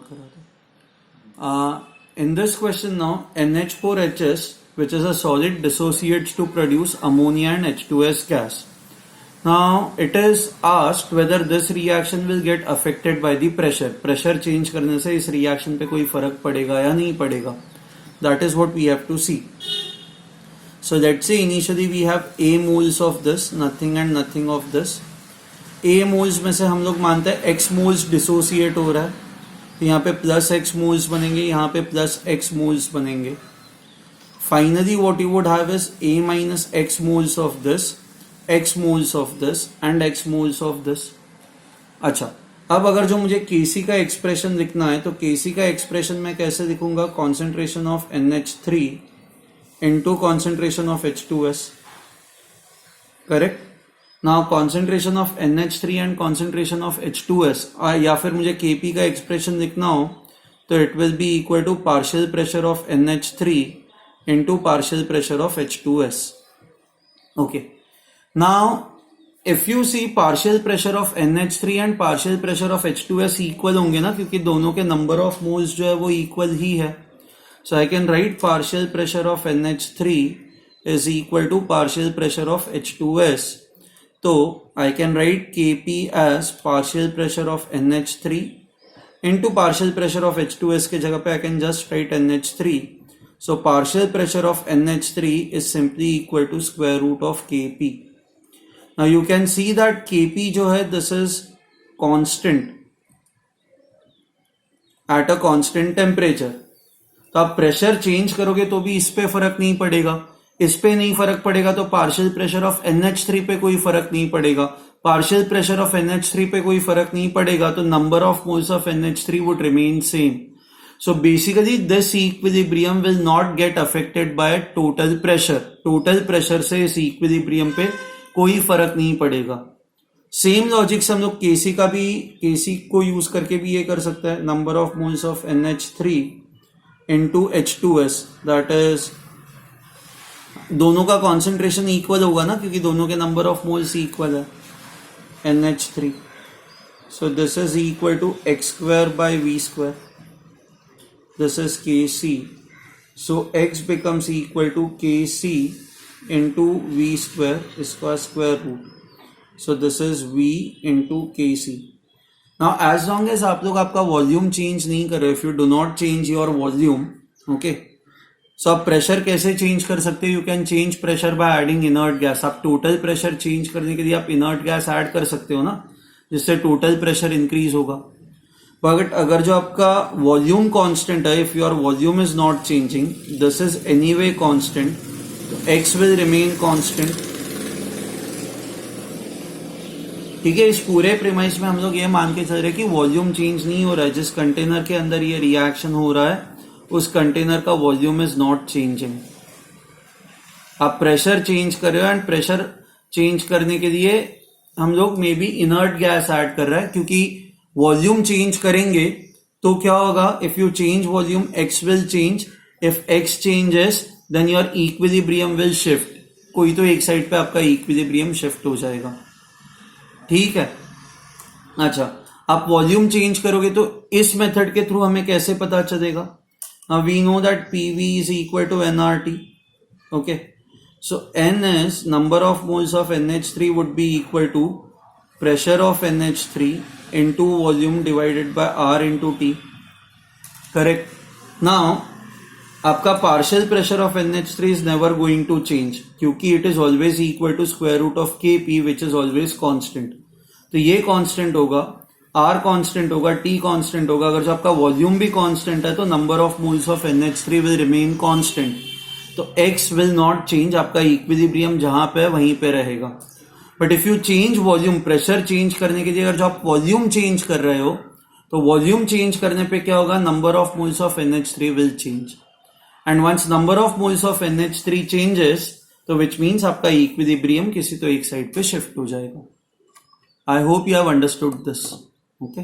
Out करा था. In this question now, NH4HS, which is a solid, dissociates to produce ammonia and H2S gas. Now it is asked whether this reaction will get affected by the pressure. Pressure change करने से इस reaction पे कोई फर्क पड़ेगा या नहीं पड़ेगा. That is what we have to see. So let's say initially we have A moles of this, nothing and nothing of this. A moles में से हम लोग मानते हैं X moles dissociate हो रहा है, तो यहाँ पे प्लस X moles बनेंगे, यहाँ पे प्लस X moles बनेंगे. Finally what you would have is A minus X moles of this, X moles of this and X moles of this. अच्छा, अब अगर जो मुझे Kc का एक्सप्रेशन लिखना है तो Kc का एक्सप्रेशन मैं कैसे लिखूंगा? Concentration of NH3 into concentration of H2S. Correct? Now concentration of NH3 and concentration of H2S, या फिर मुझे Kp का एक्सप्रेशन लिखना हो तो it will be equal to partial pressure of NH3 into partial pressure of H2S. Okay. Now if you see partial pressure of NH3 and partial pressure of H2S equal होंगे ना, क्योंकि दोनों के number of moles जो है वो equal ही है. So I can write partial pressure of NH3 is equal to partial pressure of H2S. So I can write Kp as partial pressure of NH3 into partial pressure of H2S के जगह पे I can just write NH3. So partial pressure of NH3 is simply equal to square root of Kp. Now you can see that Kp जो है this is constant at a constant temperature. तो आप pressure change करोगे तो भी इस पे फर्क नहीं पड़ेगा, इस पे नहीं फर्क पड़ेगा तो पार्शियल प्रेशर ऑफ NH3 पे कोई फर्क नहीं पड़ेगा, पार्शियल प्रेशर ऑफ NH3 पे कोई फर्क नहीं पड़ेगा, तो number of moles of NH3 would remain same. So basically this equilibrium will not get affected by total pressure. Total pressure से इस इक्विलिब्रियम पे कोई फर्क नहीं पड़ेगा. सेम लॉजिक से हम लोग Kc को यूज करके भी ये कर सकते हैं. Number of moles of NH3 into H2S, that is दोनों का कॉन्सेंट्रेशन इक्वल होगा ना, क्योंकि दोनों के नंबर ऑफ मोल्स इक्वल है. NH3, so this is equal to x square by v square. This is Kc, so x becomes equal to Kc into v square, इसका square root. So this is v into Kc. Now as long as आप लोग आपका volume change नहीं कर रहे, if you do not change your volume, okay, so आप pressure कैसे change कर सकते हो? You can change pressure by adding inert gas. आप टोटल प्रेशर चेंज करने के लिए आप इनर्ट गैस ऐड कर सकते हो ना, जिससे टोटल प्रेशर इंक्रीज होगा. बट अगर जो आपका वॉल्यूम कांस्टेंट है, if your volume is not changing, this is anyway constant, तो एक्स विल रिमेन कांस्टेंट. ठीक है, इस पूरे प्रीमाइस में हम लोग ये मान के चल रहे हैं कि वॉल्यूम चेंज नहीं हो रहा है. जिस कंटेनर के अंदर ये रिएक्शन हो रहा है उस कंटेनर का वॉल्यूम इज नॉट चेंजिंग. आप प्रेशर चेंज कर रहे हो एंड प्रेशर चेंज करने के लिए हम लोग may be inert gas add कर रहा है, क्योंकि वॉल्यूम चेंज करेंगे तो क्या होगा? If you change volume X will change, if X changes then your equilibrium will shift. कोई तो एक साइड पे आपका इक्विलिब्रियम शिफ्ट हो जाएगा. ठीक है. अच्छा, आप वॉल्यूम चेंज करोगे तो इस मेथड के थ्रू हमें कैसे पता चलेगा? We know that PV is equal to nRT. Okay, so N is number of moles of NH3 would be equal to pressure of NH3 into volume divided by R into T. Correct. Now आपका partial pressure of NH3 is never going to change, क्योंकि it is always equal to square root of Kp, which is always constant. तो ये constant होगा, R constant होगा, T constant होगा. अगर जो आपका वॉल्यूम भी कांस्टेंट है तो number of moles of NH3 will remain constant. तो X विल नॉट चेंज, आपका इक्विलिब्रियम जहां पे है वहीं पे रहेगा. But if you change volume, pressure change करने के लिए अगर जो आप वॉल्यूम चेंज कर रहे हो तो वॉल्यूम चेंज करने पे क्या होगा? Number of moles of NH3 will change. And once number of moles of NH3 changes, तो विच मीन्स आपका इक्विलिब्रियम किसी तो एक साइड पे शिफ्ट हो जाएगा. I hope you have understood this. Okay.